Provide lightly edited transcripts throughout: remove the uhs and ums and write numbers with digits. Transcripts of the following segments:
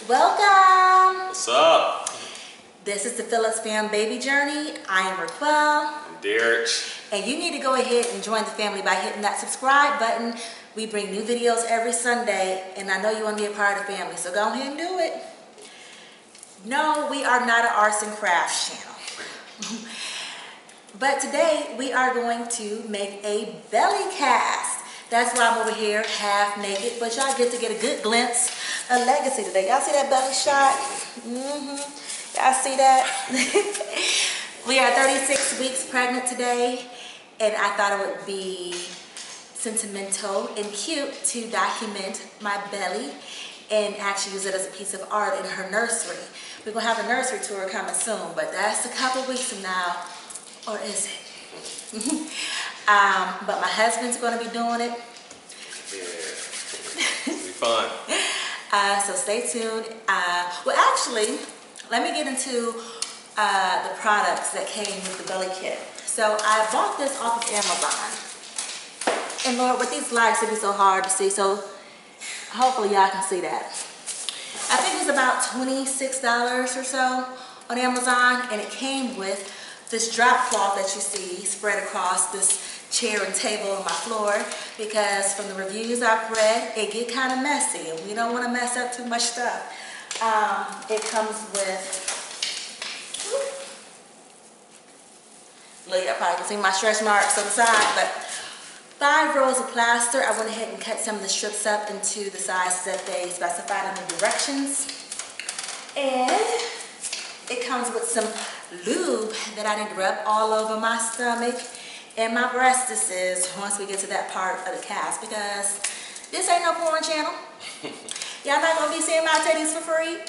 Welcome! What's up? This is the Phillips fam baby journey. I am Requill. I'm Derek. And you need to go ahead and join the family by hitting that subscribe button. We bring new videos every Sunday, and I know you want to be a part of the family, so go ahead and do it. No, we are not an arts and crafts channel. But today we are going to make a belly cast. That's why I'm over here half naked, but y'all get to get a good glimpse of Legacy today. Y'all see that belly shot? Y'all see that? We are 36 weeks pregnant today, and I thought it would be sentimental and cute to document my belly and actually use it as a piece of art in her nursery. We're gonna have a nursery tour coming soon, but that's a couple weeks from now, or is it? But my husband's gonna be doing it. Yeah, it'll be fun. So stay tuned. Well, actually, let me get into the products that came with the belly kit. So I bought this off of Amazon. And Lord, with these lights, it'd be so hard to see. So hopefully y'all can see that. I think it was about $26 or so on Amazon, and it came with this drop cloth that you see spread across this chair and table on my floor, because from the reviews I've read, it get kind of messy and we don't want to mess up too much stuff. It comes with, look, I probably can see my stretch marks on the side, but 5 rolls of plaster. I went ahead and cut some of the strips up into the sizes that they specified in the directions. And it comes with some lube that I need to rub all over my stomach and my breastises once we get to that part of the cast, because this ain't no porn channel. Y'all not gonna be seeing my titties for free.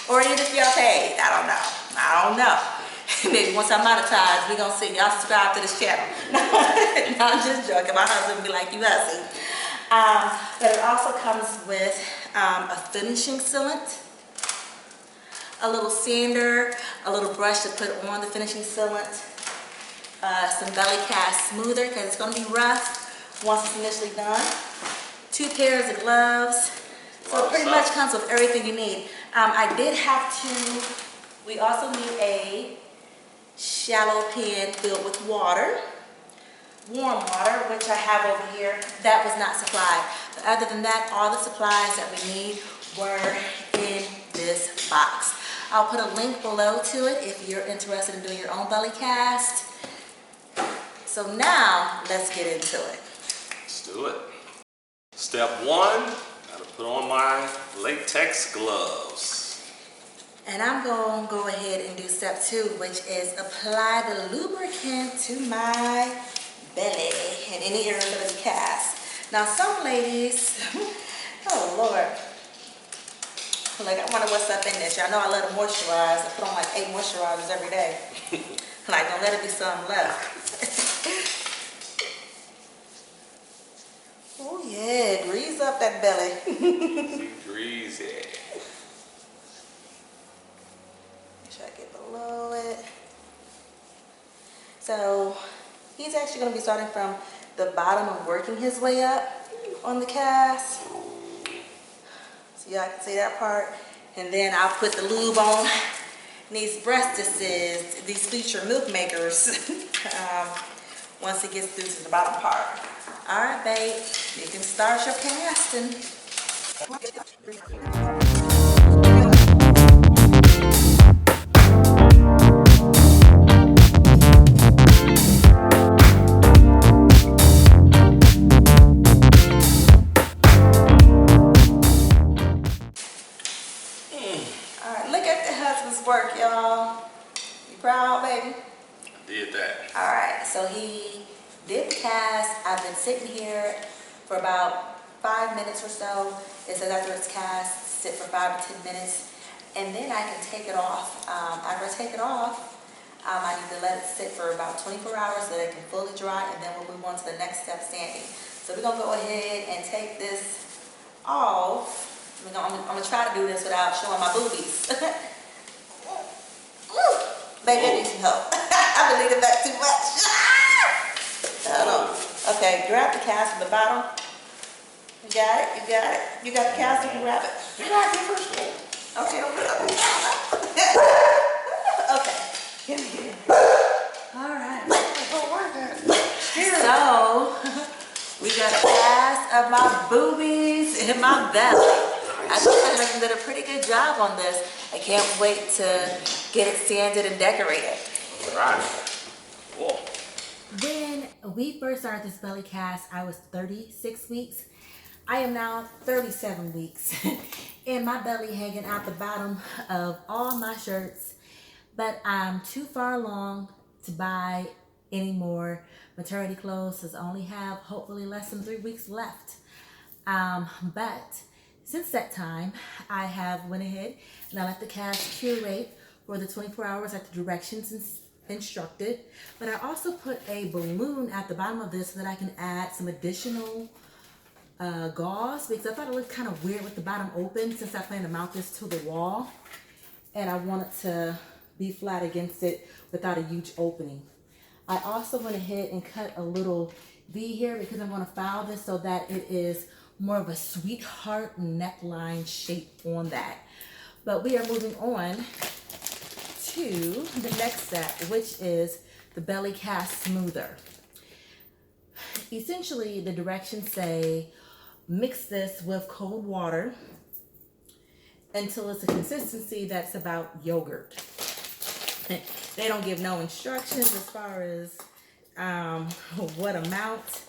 Or even if y'all paid, I don't know. Maybe once I'm monetized, we gonna see y'all subscribe to this channel. No, I'm just joking. My husband will be like, you hussy. But it also comes with a finishing sealant, a little sander, a little brush to put on the finishing sealant, some belly cast smoother because it's going to be rough once it's initially done, 2 pairs of gloves. So it pretty much comes with everything you need. I did have to, we also need a shallow pan filled with water, warm water, which I have over here. That was not supplied. But other than that, all the supplies that we need were in this box. I'll put a link below to it if you're interested in doing your own belly cast. So now, let's get into it. Let's do it. Step 1, gotta put on my latex gloves. And I'm going to go ahead and do step 2, which is apply the lubricant to my belly and any area of the cast. Now some ladies, oh Lord, like I wonder what's up in this. Y'all know I love to moisturize. I put on like 8 moisturizers every day. Like, don't let it be something left. Oh yeah, grease up that belly. Greasy. Make sure I get below it. So he's actually going to be starting from the bottom and working his way up on the cast. So y'all can see that part. And then I'll put the lube on these breastises, these future milk makers, once it gets through to the bottom part. All right, babe, you can start your casting. All right, look at the husband's work, y'all. You proud, baby? I did that. All right, so he did the cast. I've been sitting here for about 5 minutes or so. It says after it's cast, sit for 5 to 10 minutes, and then I can take it off. After I take it off, I need to let it sit for about 24 hours so that it can fully dry, and then we'll move on to the next step, sanding. So we're gonna go ahead and take this off. I'm gonna try to do this without showing my boobies. Baby, I need some help. I've been leaning back too much. Hold on. Okay, grab the cast from the bottom. You got it? You got it? You got the cast, you can grab it. You got it first. Okay, open it up. Okay. Give me here. All right. So, we got a cast of my boobies and my belly. I think my husband did a pretty good job on this. I can't wait to get it sanded and decorated. All right. Cool. When we first started this belly cast, I was 36 weeks. I am now 37 weeks. And my belly hanging out the bottom of all my shirts. But I'm too far along to buy any more maternity clothes, because I only have hopefully less than 3 weeks left. But since that time, I have went ahead and I let the cast curate for the 24 hours at the directions instructed. But I also put a balloon at the bottom of this so that I can add some additional gauze, because I thought it looked kind of weird with the bottom open, since I plan to mount this to the wall. And I want it to be flat against it without a huge opening. I also went ahead and cut a little V here, because I'm going to file this so that it is more of a sweetheart neckline shape on that. But we are moving on to the next step, which is the belly cast smoother. Essentially, the directions say mix this with cold water until it's a consistency that's about yogurt. They don't give no instructions as far as what amount,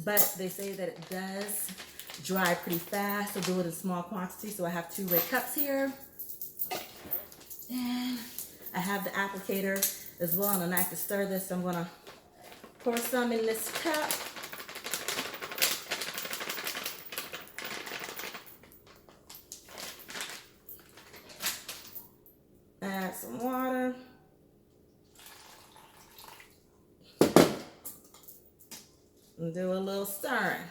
but they say that it does dry pretty fast, so do it in small quantities. So I have 2 red cups here, and I have the applicator as well, and I like to stir this, so I'm going to pour some in this cup. Add some water. And do a little stirring.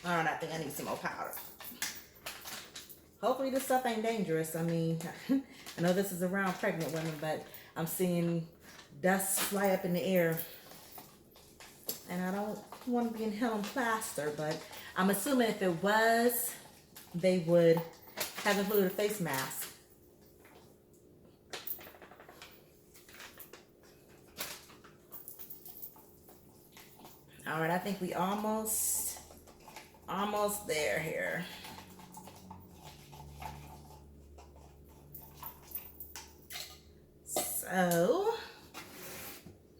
All right, I think I need some more powder. Hopefully this stuff ain't dangerous. I mean, I know this is around pregnant women, but I'm seeing dust fly up in the air. And I don't want to be in hell on plaster, but I'm assuming if it was, they would have included a face mask. All right, I think we almost there here. So,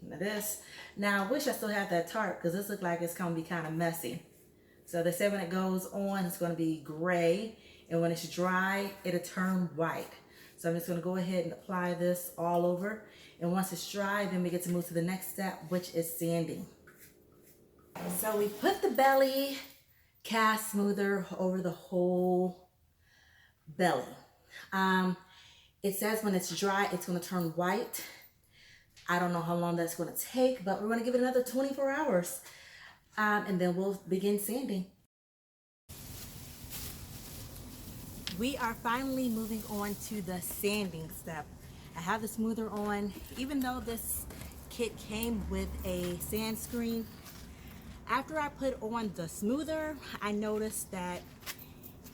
this. Now, I wish I still had that tarp, because this looks like it's going to be kind of messy. So they say when it goes on, it's going to be gray, and when it's dry, it'll turn white. So I'm just going to go ahead and apply this all over. And once it's dry, then we get to move to the next step, which is sanding. So we put the belly cast smoother over the whole belly. It says when it's dry, it's going to turn white. I don't know how long that's going to take, but we're going to give it another 24 hours. And then we'll begin sanding. We are finally moving on to the sanding step. I have the smoother on. Even though this kit came with a sand screen, after I put on the smoother, I noticed that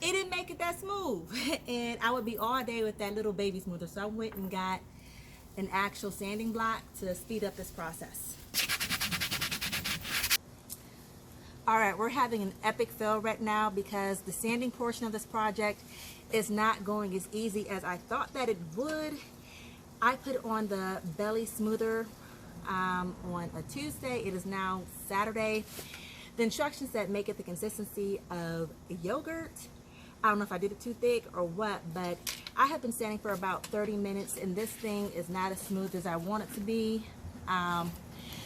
it didn't make it that smooth. And I would be all day with that little baby smoother. So I went and got an actual sanding block to speed up this process. All right, we're having an epic fail right now because the sanding portion of this project is not going as easy as I thought that it would. I put on the belly smoother on a Tuesday. It is now Saturday. The instructions said make it the consistency of yogurt. I don't know if I did it too thick or what, but I have been sanding for about 30 minutes and this thing is not as smooth as I want it to be.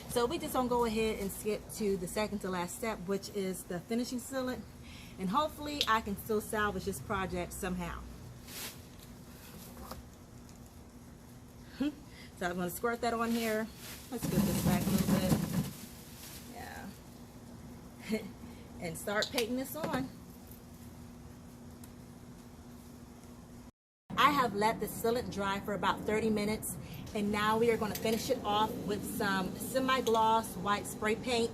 So we just gonna go ahead and skip to the second to last step, which is the finishing sealant, and hopefully I can still salvage this project somehow. So I'm gonna squirt that on here. Let's get this back a little bit. Yeah. And start painting this on. I have let the sealant dry for about 30 minutes, and now we are going to finish it off with some semi-gloss white spray paint.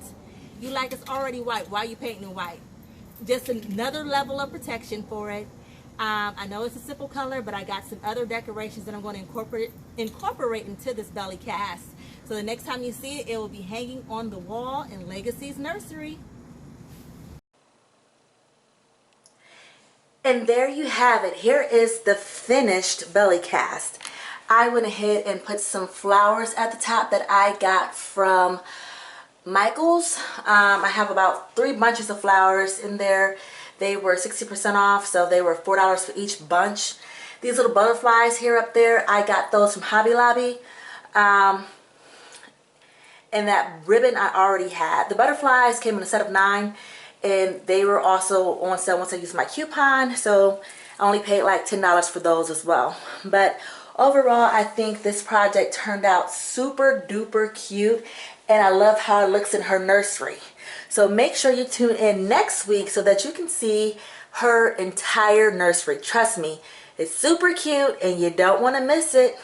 You like it's already white. Why are you painting it white? Just another level of protection for it. I know it's a simple color, but I got some other decorations that I'm going to incorporate into this belly cast. So the next time you see it, it will be hanging on the wall in Legacy's nursery. And there you have it. Here is the finished belly cast. I went ahead and put some flowers at the top that I got from Michael's. I have about 3 bunches of flowers in there. They were 60% off, so they were $4 for each bunch. These little butterflies here up there, I got those from Hobby Lobby. And that ribbon I already had. The butterflies came in a set of 9, and they were also on sale once I used my coupon, so I only paid like $10 for those as well. But overall, I think this project turned out super duper cute, and I love how it looks in her nursery. So make sure you tune in next week so that you can see her entire nursery. Trust me, it's super cute and you don't want to miss it.